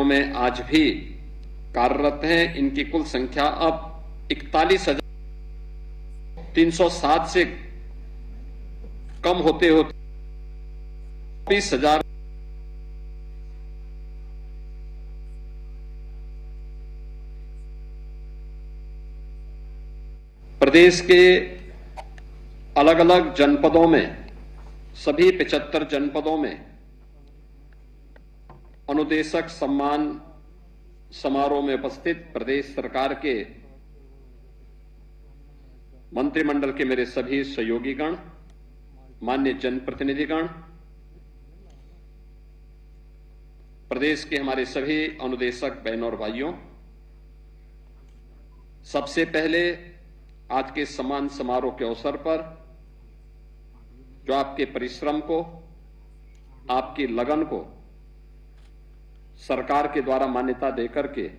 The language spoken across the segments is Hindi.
में आज भी कार्यरत हैं। इनकी कुल संख्या अब 41,307 से कम होते होते 20,000 प्रदेश के अलग अलग जनपदों में, सभी 75 जनपदों में अनुदेशक सम्मान समारोह में उपस्थित प्रदेश सरकार के मंत्रिमंडल के मेरे सभी सहयोगीगण, मान्य जनप्रतिनिधिगण, प्रदेश के हमारे सभी अनुदेशक बहनों और भाइयों, सबसे पहले आज के सम्मान समारोह के अवसर पर जो आपके परिश्रम को, आपकी लगन को सरकार के द्वारा मान्यता देकर के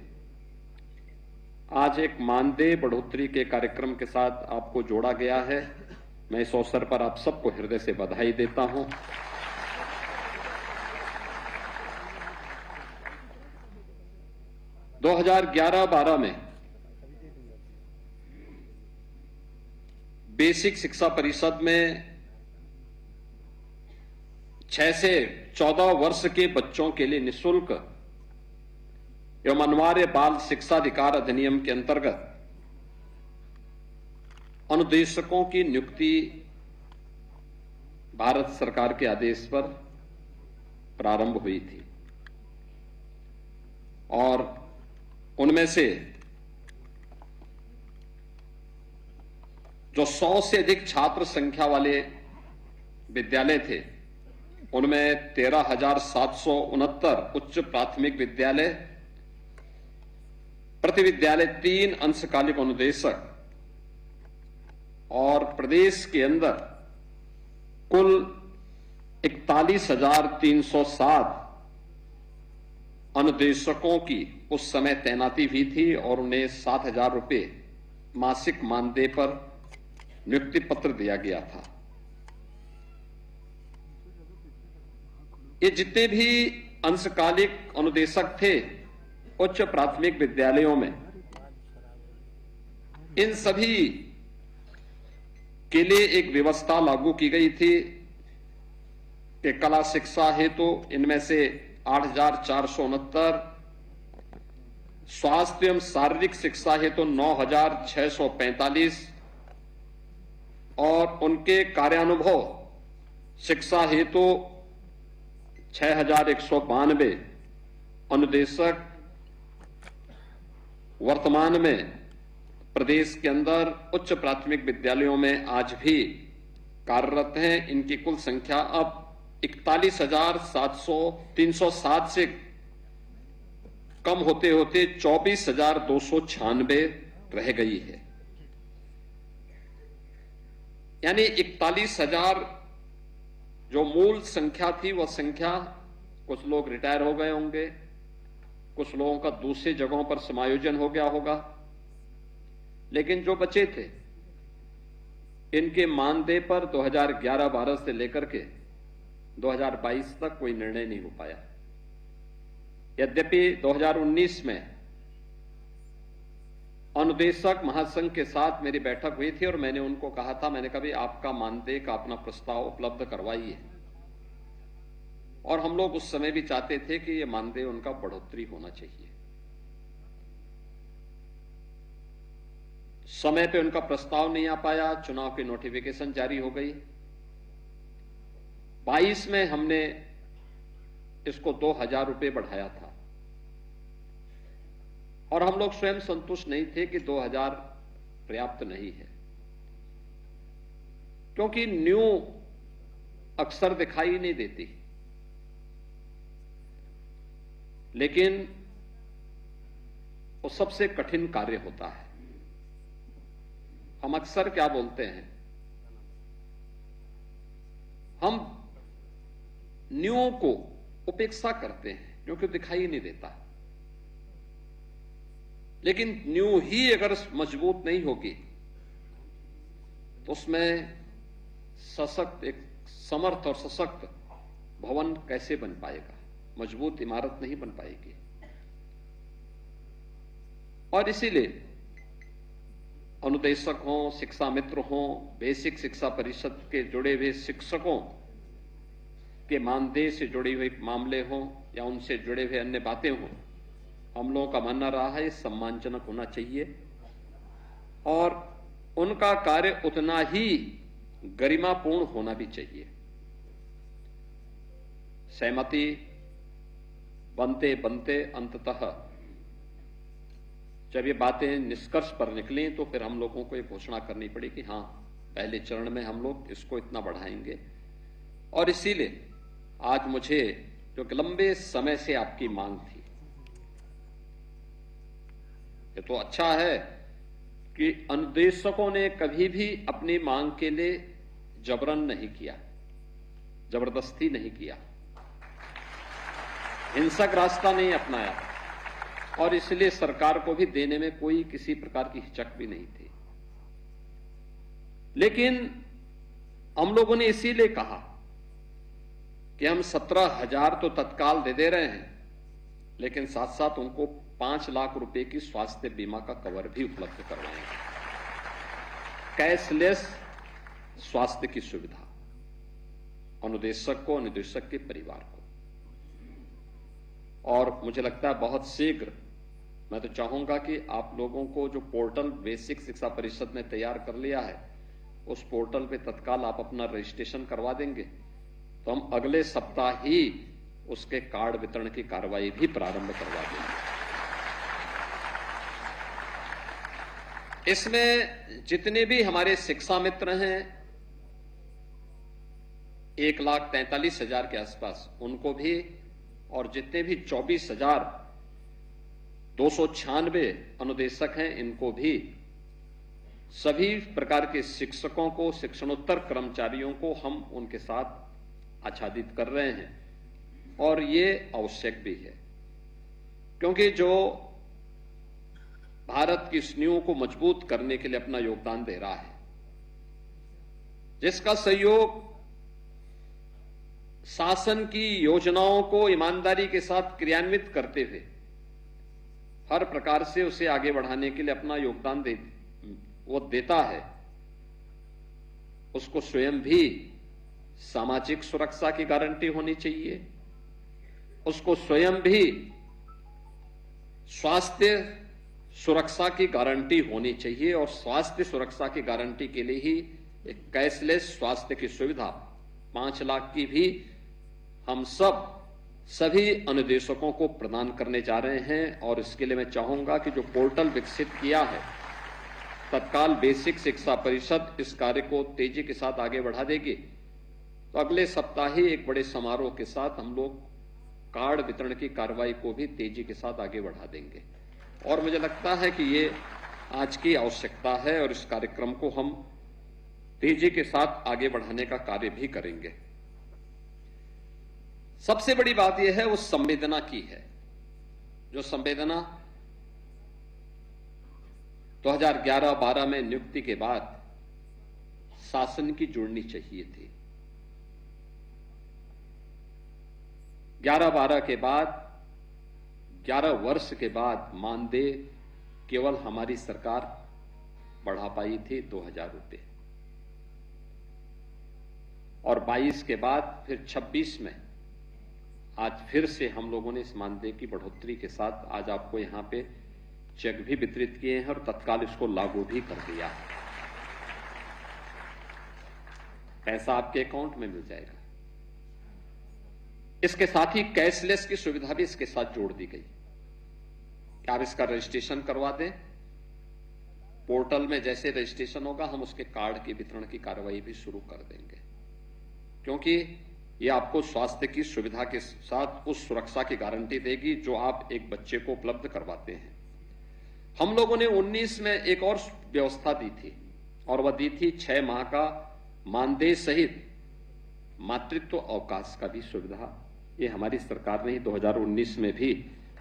आज एक मानदेय बढ़ोतरी के कार्यक्रम के साथ आपको जोड़ा गया है, मैं इस अवसर पर आप सबको हृदय से बधाई देता हूं। दो 2011-12 में बेसिक शिक्षा परिषद में 6 से 14 वर्ष के बच्चों के लिए निःशुल्क एवं अनिवार्य बाल शिक्षा अधिकार अधिनियम के अंतर्गत अनुदेशकों की नियुक्ति भारत सरकार के आदेश पर प्रारंभ हुई थी और उनमें से जो 100 से अधिक छात्र संख्या वाले विद्यालय थे, उनमें 13,769 उच्च प्राथमिक विद्यालय, प्रति विद्यालय 3 अंशकालिक अनुदेशक और प्रदेश के अंदर कुल 41,307 अनुदेशकों की उस समय तैनाती हुई थी और उन्हें 7,000 रुपये मासिक मानदेय पर नियुक्ति पत्र दिया गया था। ये जितने भी अंशकालिक अनुदेशक थे उच्च प्राथमिक विद्यालयों में, इन सभी के लिए एक व्यवस्था लागू की गई थी कि कला शिक्षा हेतु इनमें से 8,469, स्वास्थ्य एवं शारीरिक शिक्षा हेतु 9,645 और उनके कार्यानुभव शिक्षा हेतु 6,192 अनुदेशक वर्तमान में प्रदेश के अंदर उच्च प्राथमिक विद्यालयों में आज भी कार्यरत हैं। इनकी कुल संख्या अब 41,307 से कम होते होते 24,296 रह गई है। यानी 41,000 जो मूल संख्या थी, वह संख्या, कुछ लोग रिटायर हो गए होंगे, कुछ लोगों का दूसरी जगहों पर समायोजन हो गया होगा, लेकिन जो बचे थे इनके मानदेय पर 2011-12 से लेकर के 2022 तक कोई निर्णय नहीं हो पाया। यद्यपि 2019 में अनुदेशक महासंघ के साथ मेरी बैठक हुई थी और मैंने उनको कहा था, मैंने कहा भाई आपका मानदेय का अपना प्रस्ताव उपलब्ध करवाइए, और हम लोग उस समय भी चाहते थे कि ये मानदेय उनका बढ़ोतरी होना चाहिए। समय पे उनका प्रस्ताव नहीं आ पाया, चुनाव की नोटिफिकेशन जारी हो गई। 22 में हमने इसको 2,000 रुपये बढ़ाया था और हम लोग स्वयं संतुष्ट नहीं थे कि 2,000 पर्याप्त नहीं है, क्योंकि न्यू अक्सर दिखाई नहीं देती, लेकिन वो सबसे कठिन कार्य होता है। हम अक्सर क्या बोलते हैं, हम न्यू को उपेक्षा करते हैं क्योंकि दिखाई नहीं देता, लेकिन न्यू ही अगर मजबूत नहीं होगी तो उसमें सशक्त, एक समर्थ और सशक्त भवन कैसे बन पाएगा, मजबूत इमारत नहीं बन पाएगी। और इसीलिए अनुदेशक हों, शिक्षा मित्र हों, बेसिक शिक्षा परिषद के जुड़े हुए शिक्षकों के मानदेय से जुड़े हुए मामले हों या उनसे जुड़े हुए अन्य बातें हों, हम लोगों का मानना रहा है सम्मानजनक होना चाहिए और उनका कार्य उतना ही गरिमापूर्ण होना भी चाहिए। सहमति बनते बनते अंततः जब ये बातें निष्कर्ष पर निकली तो फिर हम लोगों को ये घोषणा करनी पड़ी कि हां, पहले चरण में हम लोग इसको इतना बढ़ाएंगे। और इसीलिए आज मुझे जो कि लंबे समय से आपकी मांग थी, ये तो अच्छा है कि अनुदेशकों ने कभी भी अपनी मांग के लिए जबरन नहीं किया, जबरदस्ती नहीं किया, हिंसक रास्ता नहीं अपनाया और इसलिए सरकार को भी देने में कोई किसी प्रकार की हिचक भी नहीं थी। लेकिन हम लोगों ने इसीलिए कहा कि हम 17,000 तो तत्काल दे रहे हैं, लेकिन साथ साथ उनको 5 लाख रुपए की स्वास्थ्य बीमा का कवर भी उपलब्ध करवाएंगे, कैशलेस स्वास्थ्य की सुविधा अनुदेशक को, अनुदेशक के परिवार को। और मुझे लगता है बहुत शीघ्र, मैं तो चाहूंगा कि आप लोगों को जो पोर्टल बेसिक शिक्षा परिषद ने तैयार कर लिया है, उस पोर्टल पे तत्काल आप अपना रजिस्ट्रेशन करवा देंगे तो हम अगले सप्ताह ही उसके कार्ड वितरण की कार्रवाई भी प्रारंभ करवा देंगे। इसमें जितने भी हमारे शिक्षा मित्र हैं 1,43,000 के आसपास, उनको भी, और जितने भी 24,296 अनुदेशक हैं इनको भी, सभी प्रकार के शिक्षकों को, शिक्षणोत्तर कर्मचारियों को हम उनके साथ आच्छादित कर रहे हैं। और ये आवश्यक भी है क्योंकि जो भारत की इस नींव को मजबूत करने के लिए अपना योगदान दे रहा है, जिसका सहयोग शासन की योजनाओं को ईमानदारी के साथ क्रियान्वित करते हुए हर प्रकार से उसे आगे बढ़ाने के लिए अपना योगदान वो देता है, उसको स्वयं भी सामाजिक सुरक्षा की गारंटी होनी चाहिए, उसको स्वयं भी स्वास्थ्य सुरक्षा की गारंटी होनी चाहिए। और स्वास्थ्य सुरक्षा की गारंटी के लिए ही एक कैशलेस स्वास्थ्य की सुविधा 5 लाख की भी हम सभी अनुदेशकों को प्रदान करने जा रहे हैं। और इसके लिए मैं चाहूंगा कि जो पोर्टल विकसित किया है, तत्काल बेसिक शिक्षा परिषद इस कार्य को तेजी के साथ आगे बढ़ा देगी तो अगले सप्ताह ही एक बड़े समारोह के साथ हम लोग कार्ड वितरण की कार्रवाई को भी तेजी के साथ आगे बढ़ा देंगे। और मुझे लगता है कि ये आज की आवश्यकता है और इस कार्यक्रम को हम तेजी के साथ आगे बढ़ाने का कार्य भी करेंगे। सबसे बड़ी बात यह है उस संवेदना की है, जो संवेदना 2011-12 में नियुक्ति के बाद शासन की जुड़नी चाहिए थी। 11-12 के बाद, 11 वर्ष के बाद मानदेय केवल हमारी सरकार बढ़ा पाई थी 2,000 रुपए, और 22 के बाद फिर 26 में आज फिर से हम लोगों ने इस मानदेय की बढ़ोतरी के साथ आज आपको यहां पे चेक भी वितरित किए हैं और तत्काल इसको लागू भी कर दिया है। पैसा आपके अकाउंट में मिल जाएगा। इसके साथ ही कैशलेस की सुविधा भी इसके साथ जोड़ दी गई कि आप इसका रजिस्ट्रेशन करवा दें, पोर्टल में जैसे रजिस्ट्रेशन होगा हम उसके कार्ड के वितरण की कार्रवाई भी शुरू कर देंगे, क्योंकि ये आपको स्वास्थ्य की सुविधा के साथ उस सुरक्षा की गारंटी देगी जो आप एक बच्चे को उपलब्ध करवाते हैं। हम लोगों ने 19 में एक और व्यवस्था दी थी और वह दी थी 6 माह का मानदेय सहित मातृत्व अवकाश का भी सुविधा। ये हमारी सरकार ने 2019 में भी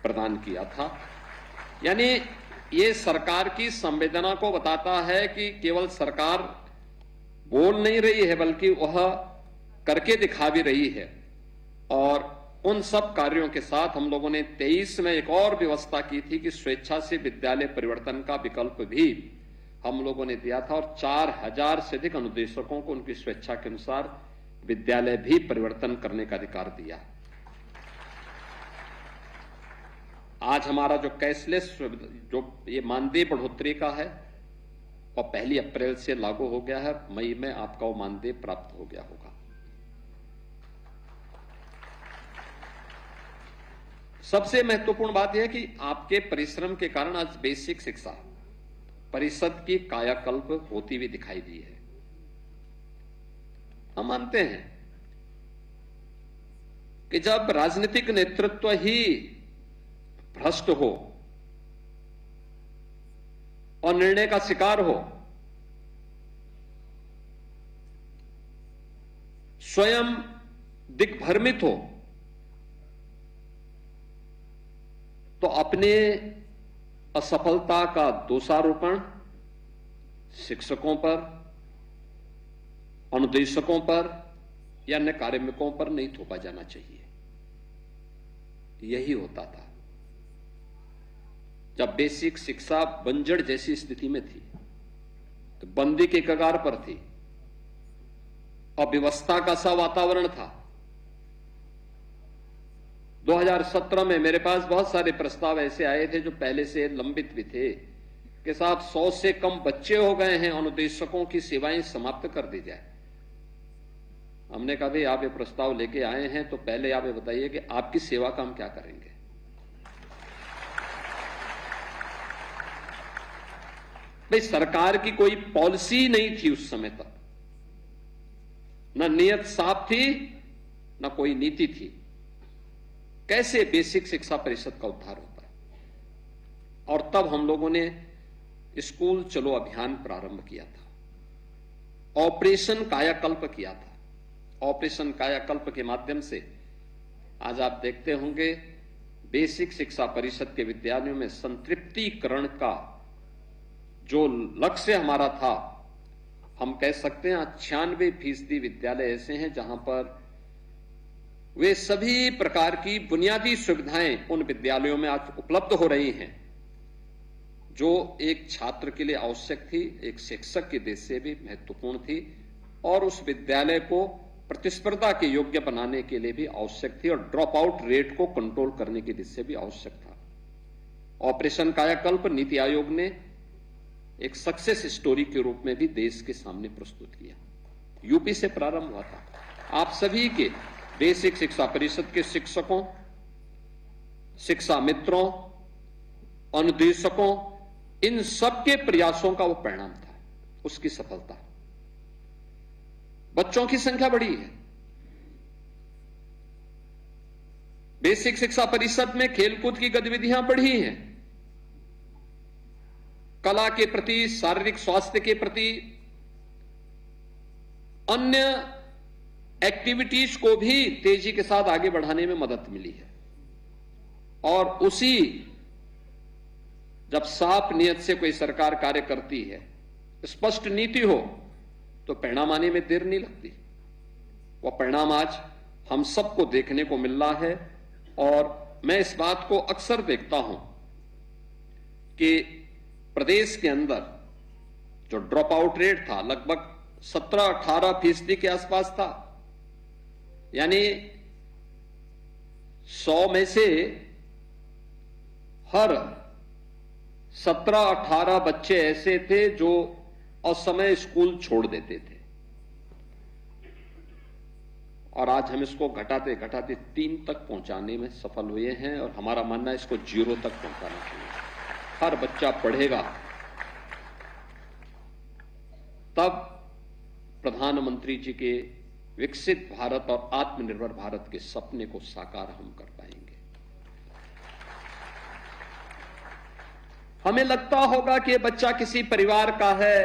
प्रदान किया था। यानी ये सरकार की संवेदना को बताता है कि केवल सरकार बोल नहीं रही है बल्कि वह करके दिखा भी रही है। और उन सब कार्यों के साथ हम लोगों ने 23 में एक और व्यवस्था की थी कि स्वेच्छा से विद्यालय परिवर्तन का विकल्प भी हम लोगों ने दिया था और 4000 से अधिक अनुदेशकों को उनकी स्वेच्छा के अनुसार विद्यालय भी परिवर्तन करने का अधिकार दिया। आज हमारा जो कैशलेस जो ये मानदेय बढ़ोतरी का है और 1 अप्रैल से लागू हो गया है, मई में आपका वो मानदेय प्राप्त हो गया होगा। सबसे महत्वपूर्ण बात यह है कि आपके परिश्रम के कारण आज बेसिक शिक्षा परिषद की कायाकल्प होती हुई दिखाई दी है। हम मानते हैं कि जब राजनीतिक नेतृत्व ही भ्रष्ट हो और निर्णय का शिकार हो, स्वयं दिग्भ्रमित हो, तो अपने असफलता का दोषारोपण शिक्षकों पर, अनुदेशकों पर या अन्य कार्मिकों पर नहीं थोपा जाना चाहिए। यही होता था जब बेसिक शिक्षा बंजर जैसी स्थिति में थी, तो बंदी के कगार पर थी, अव्यवस्था का सा वातावरण था। 2017 में मेरे पास बहुत सारे प्रस्ताव ऐसे आए थे जो पहले से लंबित भी थे कि साहब 100 से कम बच्चे हो गए हैं, अनुदेशकों की सेवाएं समाप्त कर दी जाए। हमने कहा भाई आप ये प्रस्ताव लेके आए हैं तो पहले आप ये बताइए कि आपकी सेवा का हम क्या करेंगे। भाई सरकार की कोई पॉलिसी नहीं थी उस समय तक, न नियत साफ थी न कोई नीति थी। कैसे बेसिक शिक्षा परिषद का उद्धार होता है? और तब हम लोगों ने स्कूल चलो अभियान प्रारंभ किया था, ऑपरेशन कायाकल्प किया था। ऑपरेशन कायाकल्प के माध्यम से आज आप देखते होंगे बेसिक शिक्षा परिषद के विद्यालयों में संतृप्तिकरण का जो लक्ष्य हमारा था, हम कह सकते हैं 96% विद्यालय ऐसे हैं जहां पर वे सभी प्रकार की बुनियादी सुविधाएं उन विद्यालयों में आज उपलब्ध हो रही हैं जो एक छात्र के लिए आवश्यक थी, एक शिक्षक की दृष्टि से भी महत्वपूर्ण थी और उस विद्यालय को प्रतिस्पर्धा के योग्य बनाने के लिए भी आवश्यक थी और ड्रॉप आउट रेट को कंट्रोल करने की दृष्टि से भी आवश्यक था। ऑपरेशन कायाकल्प नीति आयोग ने एक सक्सेस स्टोरी के रूप में भी देश के सामने प्रस्तुत किया। यूपी से प्रारंभ हुआ था। आप सभी के बेसिक शिक्षा परिषद के शिक्षकों, शिक्षा मित्रों, अनुदेशकों, इन सबके प्रयासों का वो परिणाम था, उसकी सफलता। बच्चों की संख्या बढ़ी है। बेसिक शिक्षा परिषद में खेलकूद की गतिविधियां बढ़ी हैं, कला के प्रति, शारीरिक स्वास्थ्य के प्रति, अन्य एक्टिविटीज को भी तेजी के साथ आगे बढ़ाने में मदद मिली है। और उसी जब साफ नियत से कोई सरकार कार्य करती है, स्पष्ट नीति हो, तो परिणाम आने में देर नहीं लगती। वह परिणाम आज हम सबको देखने को मिल रहा है। और मैं इस बात को अक्सर देखता हूं कि प्रदेश के अंदर जो ड्रॉप आउट रेट था लगभग 17-18% के आसपास था। यानी 100 में से हर 17-18 बच्चे ऐसे थे जो असमय स्कूल छोड़ देते थे। और आज हम इसको घटाते घटाते 3 तक पहुंचाने में सफल हुए हैं और हमारा मानना है इसको 0 तक पहुंचाना चाहिए। हर बच्चा पढ़ेगा तब प्रधानमंत्री जी के विकसित भारत और आत्मनिर्भर भारत के सपने को साकार हम कर पाएंगे। हमें लगता होगा कि बच्चा किसी परिवार का है,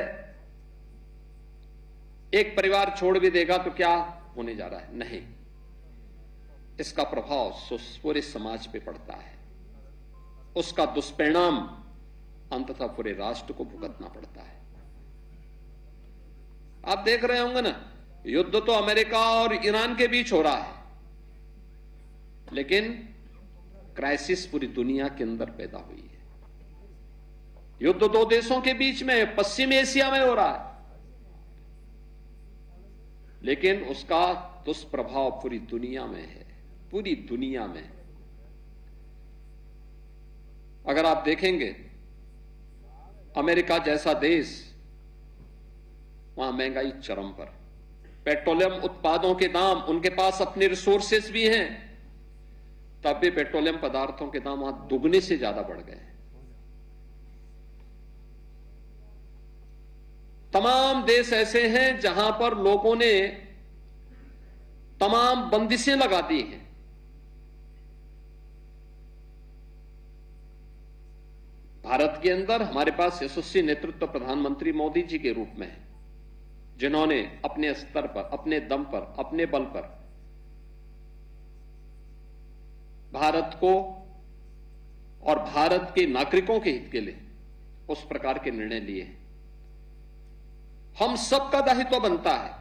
एक परिवार छोड़ भी देगा तो क्या होने जा रहा है? नहीं, इसका प्रभाव पूरे समाज पे पड़ता है। उसका दुष्परिणाम अंततः पूरे राष्ट्र को भुगतना पड़ता है। आप देख रहे होंगे ना, युद्ध तो अमेरिका और ईरान के बीच हो रहा है, लेकिन क्राइसिस पूरी दुनिया के अंदर पैदा हुई है। युद्ध दो देशों के बीच में पश्चिम एशिया में हो रहा है, लेकिन उसका दुष्प्रभाव पूरी दुनिया में है, पूरी दुनिया में। अगर आप देखेंगे अमेरिका जैसा देश, वहां महंगाई चरम पर, पेट्रोलियम उत्पादों के दाम, उनके पास अपने रिसोर्सेस भी हैं, तब भी पेट्रोलियम पदार्थों के दाम वहां दुगने से ज्यादा बढ़ गए हैं। तमाम देश ऐसे हैं जहां पर लोगों ने तमाम बंदिशें लगा दी हैं। भारत के अंदर हमारे पास यशस्वी नेतृत्व प्रधानमंत्री मोदी जी के रूप में है, जिन्होंने अपने स्तर पर, अपने दम पर, अपने बल पर भारत को और भारत के नागरिकों के हित के लिए उस प्रकार के निर्णय लिए हैं। हम सबका दायित्व बनता है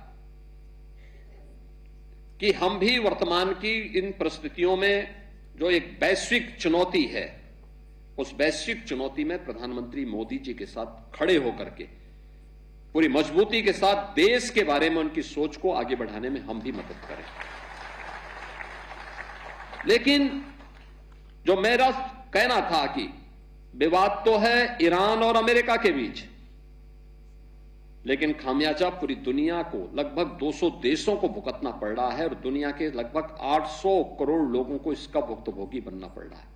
कि हम भी वर्तमान की इन परिस्थितियों में जो एक वैश्विक चुनौती है, उस वैश्विक चुनौती में प्रधानमंत्री मोदी जी के साथ खड़े होकर के पूरी मजबूती के साथ देश के बारे में उनकी सोच को आगे बढ़ाने में हम भी मदद करें। लेकिन जो मेरा कहना था कि विवाद तो है ईरान और अमेरिका के बीच, लेकिन खामियाजा पूरी दुनिया को, लगभग 200 देशों को भुगतना पड़ रहा है और दुनिया के लगभग 800 करोड़ लोगों को इसका भुक्तभोगी बनना पड़ रहा है।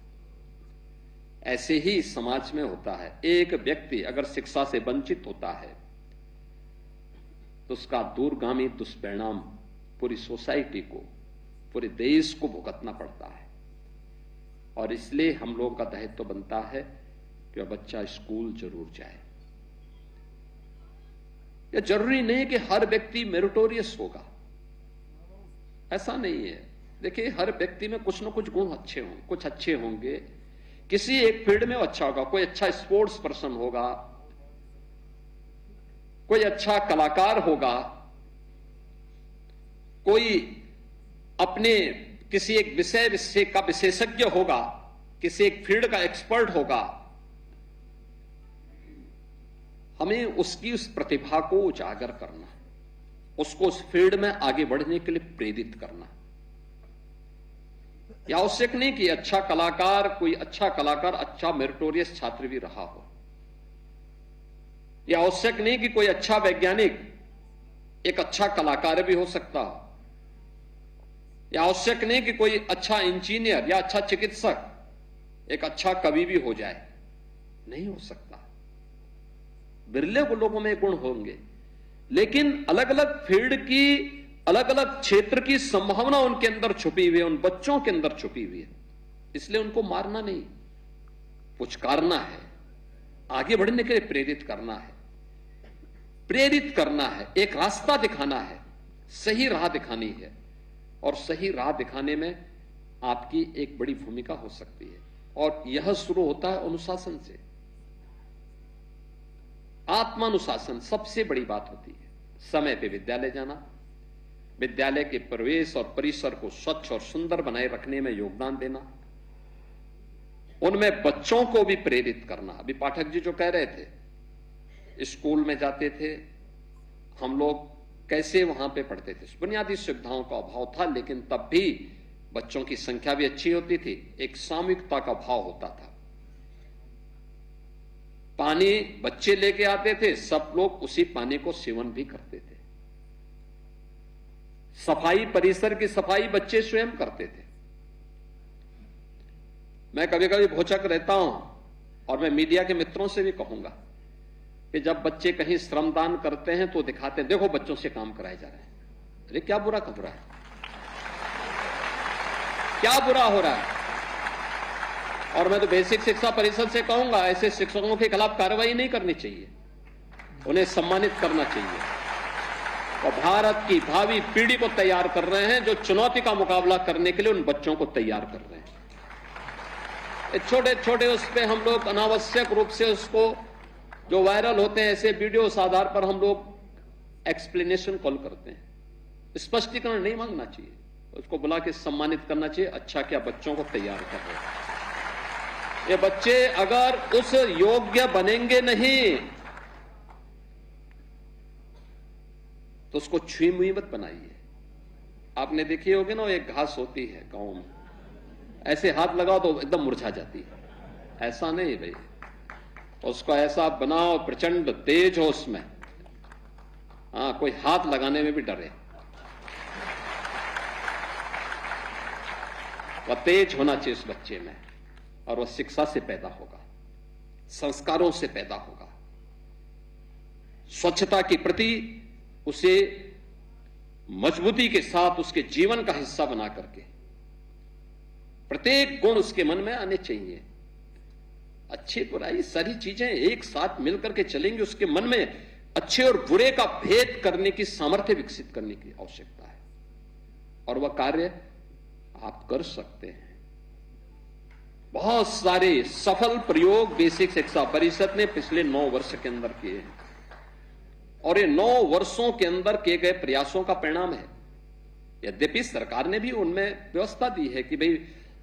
ऐसे ही समाज में होता है। एक व्यक्ति अगर शिक्षा से वंचित होता है तो उसका दूरगामी दुष्परिणाम पूरी सोसाइटी को, पूरे देश को भुगतना पड़ता है। और इसलिए हम लोगों का दायित्व बनता है कि बच्चा स्कूल जरूर जाए। यह जरूरी नहीं कि हर व्यक्ति मेरिटोरियस होगा, ऐसा नहीं है। देखिए, हर व्यक्ति में कुछ ना कुछ गुण अच्छे होंगे, कुछ अच्छे होंगे, किसी एक फील्ड में वो अच्छा होगा। कोई अच्छा स्पोर्ट्स पर्सन होगा, कोई अच्छा कलाकार होगा, कोई अपने किसी एक विषय का विशेषज्ञ होगा, किसी एक फील्ड का एक्सपर्ट होगा। हमें उसकी उस प्रतिभा को उजागर करना, उसको उस फील्ड में आगे बढ़ने के लिए प्रेरित करना। यह आवश्यक नहीं कि अच्छा कलाकार, कोई अच्छा कलाकार अच्छा मेरिटोरियस छात्र भी रहा हो। यह आवश्यक नहीं कि कोई अच्छा वैज्ञानिक एक अच्छा कलाकार भी हो सकता हो। यह आवश्यक नहीं कि कोई अच्छा इंजीनियर या अच्छा चिकित्सक एक अच्छा कवि भी हो जाए, नहीं हो सकता। बिरले लोगों में गुण होंगे, लेकिन अलग अलग फील्ड की, अलग अलग क्षेत्र की संभावना उनके अंदर छुपी हुई है, उन बच्चों के अंदर छुपी हुई है। इसलिए उनको मारना नहीं, पुचकारना है, आगे बढ़ने के लिए प्रेरित करना है, प्रेरित करना है, एक रास्ता दिखाना है, सही राह दिखानी है। और सही राह दिखाने में आपकी एक बड़ी भूमिका हो सकती है। और यह शुरू होता है अनुशासन से। आत्मानुशासन सबसे बड़ी बात होती है। समय पे विद्यालय जाना, विद्यालय के प्रवेश और परिसर को स्वच्छ और सुंदर बनाए रखने में योगदान देना, उनमें बच्चों को भी प्रेरित करना। अभी पाठक जी जो कह रहे थे, स्कूल में जाते थे हम लोग, कैसे वहां पे पढ़ते थे, बुनियादी सुविधाओं का अभाव था, लेकिन तब भी बच्चों की संख्या भी अच्छी होती थी, एक सामूहिकता का भाव होता था। पानी बच्चे लेके आते थे, सब लोग उसी पानी को सेवन भी करते थे। सफाई, परिसर की सफाई बच्चे स्वयं करते थे। मैं कभी कभी भौचक रहता हूं और मैं मीडिया के मित्रों से भी कहूंगा कि जब बच्चे कहीं श्रमदान करते हैं तो दिखाते हैं, देखो बच्चों से काम कराए जा रहे हैं। अरे क्या बुरा कर रहा है, क्या बुरा हो रहा है। और मैं तो बेसिक शिक्षा परिषद से कहूंगा, ऐसे शिक्षकों के खिलाफ कार्रवाई नहीं करनी चाहिए, उन्हें सम्मानित करना चाहिए। और भारत की भावी पीढ़ी को तैयार कर रहे हैं, जो चुनौती का मुकाबला करने के लिए उन बच्चों को तैयार कर रहे हैं। छोटे छोटे उस पर हम लोग अनावश्यक रूप से उसको, जो वायरल होते हैं ऐसे वीडियो, उस आधार पर हम लोग एक्सप्लेनेशन कॉल करते हैं। स्पष्टीकरण नहीं मांगना चाहिए, उसको बुला के सम्मानित करना चाहिए। अच्छा क्या बच्चों को तैयार कर रहे हैं। ये बच्चे अगर उस योग्य बनेंगे नहीं तो उसको छुई मुई मत बनाइए। आपने देखी होगी ना, एक घास होती है गांव में, ऐसे हाथ लगाओ तो एकदम मुरझा जाती है। ऐसा नहीं भाई, उसको ऐसा बनाओ प्रचंड तेज हो उसमें, हाँ, कोई हाथ लगाने में भी डरे। वह तेज होना चाहिए उस बच्चे में, और वह शिक्षा से पैदा होगा, संस्कारों से पैदा होगा, स्वच्छता के प्रति उसे मजबूती के साथ उसके जीवन का हिस्सा बना करके प्रत्येक गुण उसके मन में आने चाहिए। अच्छी बुराई सारी चीजें एक साथ मिलकर के चलेंगी, उसके मन में अच्छे और बुरे का भेद करने की सामर्थ्य विकसित करने की आवश्यकता है, और वह कार्य आप कर सकते हैं। बहुत सारे सफल प्रयोग बेसिक शिक्षा परिषद ने पिछले 9 वर्ष के अंदर किए हैं, और ये 9 वर्षों के अंदर किए गए प्रयासों का परिणाम है। यद्यपि सरकार ने भी उनमें व्यवस्था दी है कि भाई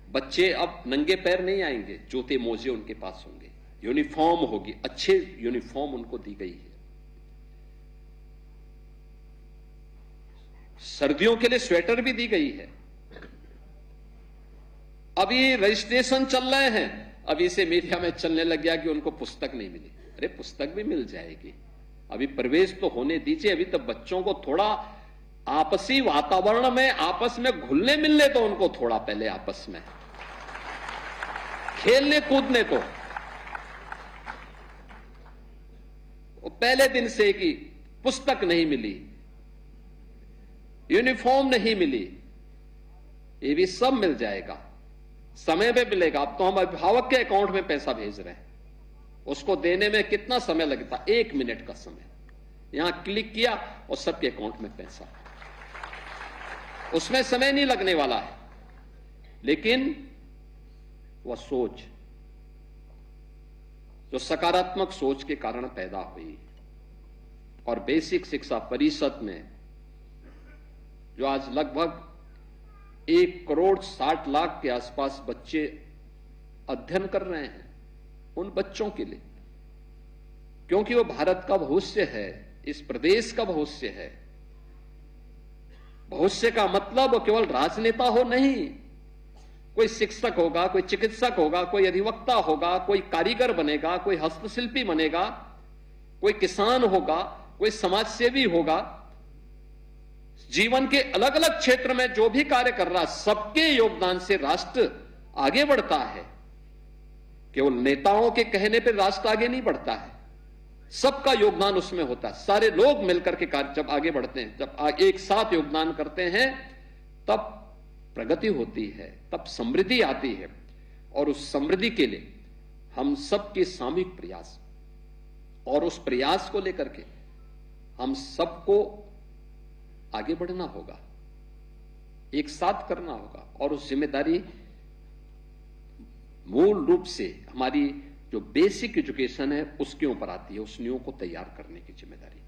बच्चे अब नंगे पैर नहीं आएंगे, जूते मोजे उनके पास होंगे, यूनिफॉर्म होगी, अच्छे यूनिफॉर्म उनको दी गई है। सर्दियों के लिए स्वेटर भी दी गई है। अभी रजिस्ट्रेशन चल रहे हैं, अभी से मीडिया में चलने लग गया कि उनको पुस्तक नहीं मिली। अरे पुस्तक भी मिल जाएगी, अभी प्रवेश तो होने दीजिए। अभी तो बच्चों को थोड़ा आपसी वातावरण में आपस में घुलने मिलने तो उनको थोड़ा पहले आपस में खेलने कूदने तो। पहले दिन से कि पुस्तक नहीं मिली, यूनिफॉर्म नहीं मिली, ये भी सब मिल जाएगा, समय पे मिलेगा। अब तो हम अभिभावक के अकाउंट में पैसा भेज रहे हैं, उसको देने में कितना समय लगता, 1 मिनट का समय, यहां क्लिक किया और सबके अकाउंट में पैसा। उसमें समय नहीं लगने वाला है, लेकिन वह सोच जो सकारात्मक सोच के कारण पैदा हुई, और बेसिक शिक्षा परिषद में जो आज लगभग 1,60,00,000 के आसपास बच्चे अध्ययन कर रहे हैं, उन बच्चों के लिए, क्योंकि वो भारत का भविष्य है, इस प्रदेश का भविष्य है। भविष्य का मतलब केवल राजनेता हो नहीं, कोई शिक्षक होगा, कोई चिकित्सक होगा, कोई अधिवक्ता होगा, कोई कारीगर बनेगा, कोई हस्तशिल्पी बनेगा, कोई किसान होगा, कोई समाजसेवी होगा। जीवन के अलग अलग क्षेत्र में जो भी कार्य कर रहा, सबके योगदान से राष्ट्र आगे बढ़ता है। केवल नेताओं के कहने पर राष्ट्र आगे नहीं बढ़ता है, सबका योगदान उसमें होता है। सारे लोग मिलकर के कार्य जब आगे बढ़ते हैं, जब एक साथ योगदान करते हैं, तब प्रगति होती है, तब समृद्धि आती है। और उस समृद्धि के लिए हम सबके सामूहिक प्रयास, और उस प्रयास को लेकर के हम सबको आगे बढ़ना होगा, एक साथ करना होगा। और उस जिम्मेदारी मूल रूप से हमारी जो बेसिक एजुकेशन है उसके ऊपर आती है, उस नींव को तैयार करने की जिम्मेदारी,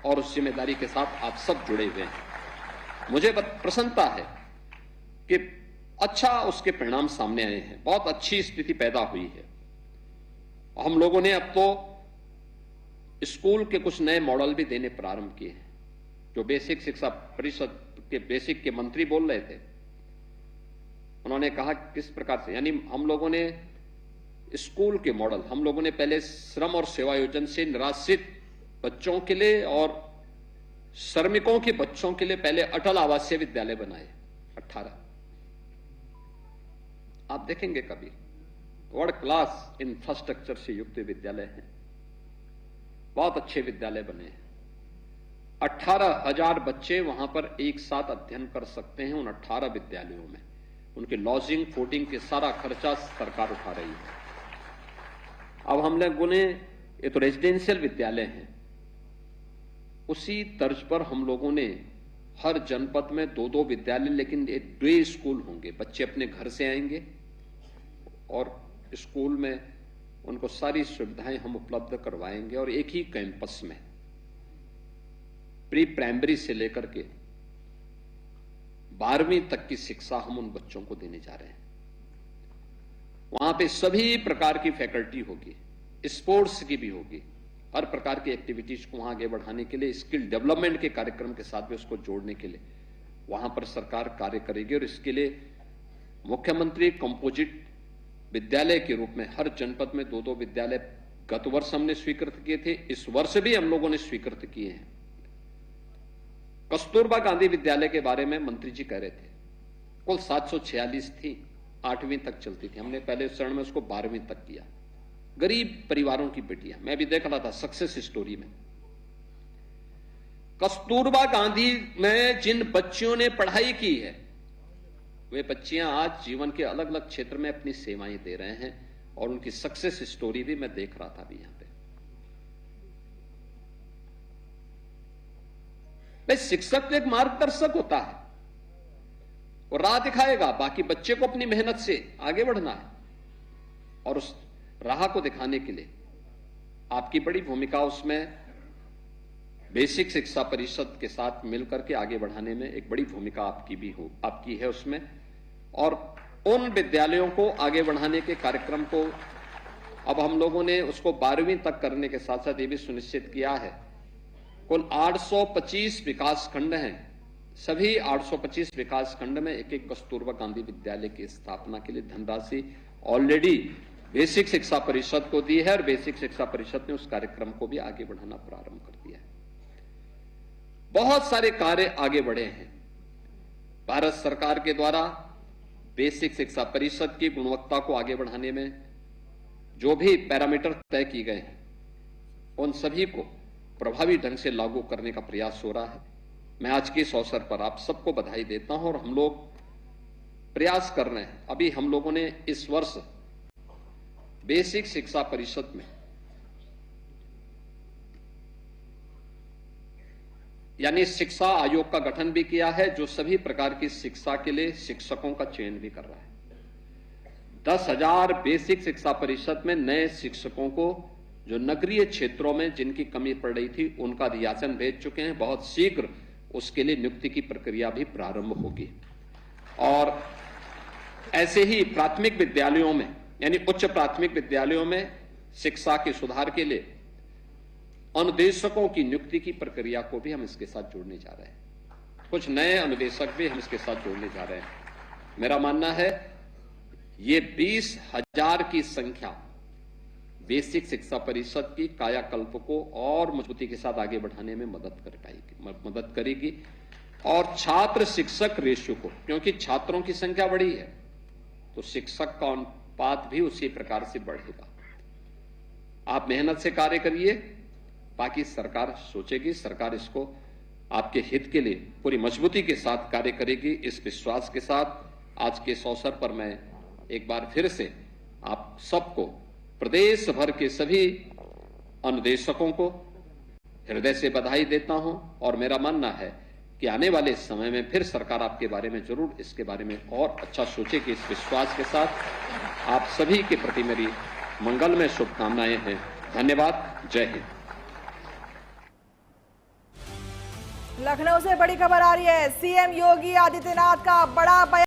और उस जिम्मेदारी के साथ आप सब जुड़े हुए हैं। मुझे प्रसन्नता है कि अच्छा उसके परिणाम सामने आए हैं, बहुत अच्छी स्थिति पैदा हुई है। हम लोगों ने अब तो स्कूल के कुछ नए मॉडल भी देने प्रारंभ किए हैं, जो बेसिक शिक्षा परिषद के बेसिक के मंत्री बोल रहे थे। उन्होंने कहा किस प्रकार से, यानी हम लोगों ने स्कूल के मॉडल, हम लोगों ने पहले श्रम और सेवा योजना से निराश्रित बच्चों के लिए और श्रमिकों के बच्चों के लिए पहले अटल आवासीय विद्यालय बनाए 18। आप देखेंगे कभी वर्ल्ड क्लास इंफ्रास्ट्रक्चर से युक्त विद्यालय हैं, बहुत अच्छे विद्यालय बने हैं। 18,000 बच्चे वहां पर एक साथ अध्ययन कर सकते हैं उन 18 विद्यालयों में। उनके लॉजिंग फूडिंग के सारा खर्चा सरकार उठा रही है। अब हम लोगों ने, ये तो रेजिडेंशियल विद्यालय हैं, उसी तर्ज पर हम लोगों ने हर जनपद में 2-2 विद्यालय, लेकिन डे स्कूल होंगे। बच्चे अपने घर से आएंगे और स्कूल में उनको सारी सुविधाएं हम उपलब्ध करवाएंगे, और एक ही कैंपस में प्री प्राइमरी से लेकर के 12वीं तक की शिक्षा हम उन बच्चों को देने जा रहे हैं। वहां पे सभी प्रकार की फैकल्टी होगी, स्पोर्ट्स की भी होगी, हर प्रकार की एक्टिविटीज को वहां आगे बढ़ाने के लिए, स्किल डेवलपमेंट के कार्यक्रम के साथ भी उसको जोड़ने के लिए वहां पर सरकार कार्य करेगी। और इसके लिए मुख्यमंत्री कंपोजिट विद्यालय के रूप में हर जनपद में 2-2 विद्यालय गत वर्ष हमने स्वीकृत किए थे, इस वर्ष भी हम लोगों ने स्वीकृत किए हैं। कस्तूरबा गांधी विद्यालय के बारे में मंत्री जी कह रहे थे, कुल 746 थी, 8वीं तक चलती थी, हमने पहले चरण में उसको 12वीं तक किया। गरीब परिवारों की बेटियां, मैं भी देख रहा था सक्सेस स्टोरी में। कस्तूरबा गांधी में जिन बच्चियों ने पढ़ाई की है, वे बच्चियां आज जीवन के अलग अलग क्षेत्र में अपनी सेवाएं दे रहे हैं और उनकी सक्सेस स्टोरी भी मैं देख रहा था अभी यहां पे। भाई शिक्षक तो एक मार्गदर्शक होता है, वो राह दिखाएगा, बाकी बच्चे को अपनी मेहनत से आगे बढ़ना है और उस राह को दिखाने के लिए आपकी बड़ी भूमिका उसमें बेसिक शिक्षा परिषद के साथ मिलकर के आगे बढ़ाने में एक बड़ी भूमिका आपकी है उसमें। और उन विद्यालयों को आगे बढ़ाने के कार्यक्रम को अब हम लोगों ने उसको 12वीं तक करने के साथ साथ ये भी सुनिश्चित किया है, कुल 825 विकास खंड हैं, सभी 825 विकास खंड में एक कस्तूरबा गांधी विद्यालय की स्थापना के लिए धनराशि ऑलरेडी बेसिक शिक्षा परिषद को दी है और बेसिक शिक्षा परिषद ने उस कार्यक्रम को भी आगे बढ़ाना प्रारंभ कर दिया है। बहुत सारे कार्य आगे बढ़े हैं। भारत सरकार के द्वारा बेसिक शिक्षा परिषद की गुणवत्ता को आगे बढ़ाने में जो भी पैरामीटर तय किए गए हैं, उन सभी को प्रभावी ढंग से लागू करने का प्रयास हो रहा है। मैं आज के इस अवसर पर आप सबको बधाई देता हूं और हम लोग प्रयास कर रहे हैं। अभी हम लोगों ने इस वर्ष बेसिक शिक्षा परिषद में यानी शिक्षा आयोग का गठन भी किया है, जो सभी प्रकार की शिक्षा के लिए शिक्षकों का चयन भी कर रहा है। 10,000 बेसिक शिक्षा परिषद में नए शिक्षकों को जो नगरीय क्षेत्रों में जिनकी कमी पड़ रही थी उनका रियासन भेज चुके हैं। बहुत शीघ्र उसके लिए नियुक्ति की प्रक्रिया भी प्रारंभ होगी। और ऐसे ही प्राथमिक विद्यालयों में यानी उच्च प्राथमिक विद्यालयों में शिक्षा के सुधार के लिए अनुदेशकों की नियुक्ति की प्रक्रिया को भी हम इसके साथ जोड़ने जा रहे हैं। कुछ नए अनुदेशक भी हम इसके साथ जोड़ने जा रहे हैं। मेरा मानना है ये 20,000 की संख्या बेसिक शिक्षा परिषद की कायाकल्प को और मजबूती के साथ आगे बढ़ाने में मदद करेगी। और छात्र शिक्षक रेशियो को, क्योंकि छात्रों की संख्या बढ़ी है तो शिक्षक का अनुपात भी उसी प्रकार से बढ़ेगा। आप मेहनत से कार्य करिए, बाकी सरकार सोचेगी, सरकार इसको आपके हित के लिए पूरी मजबूती के साथ कार्य करेगी। इस विश्वास के साथ आज के इस अवसर पर मैं एक बार फिर से आप सबको, प्रदेश भर के सभी अनुदेशकों को हृदय से बधाई देता हूं। और मेरा मानना है कि आने वाले समय में फिर सरकार आपके बारे में जरूर इसके बारे में और अच्छा सोचेगी। इस विश्वास के साथ आप सभी के प्रति मेरी मंगलमय शुभकामनाएं हैं। धन्यवाद। जय हिंद। लखनऊ से बड़ी खबर आ रही है। सीएम योगी आदित्यनाथ का बड़ा बयान।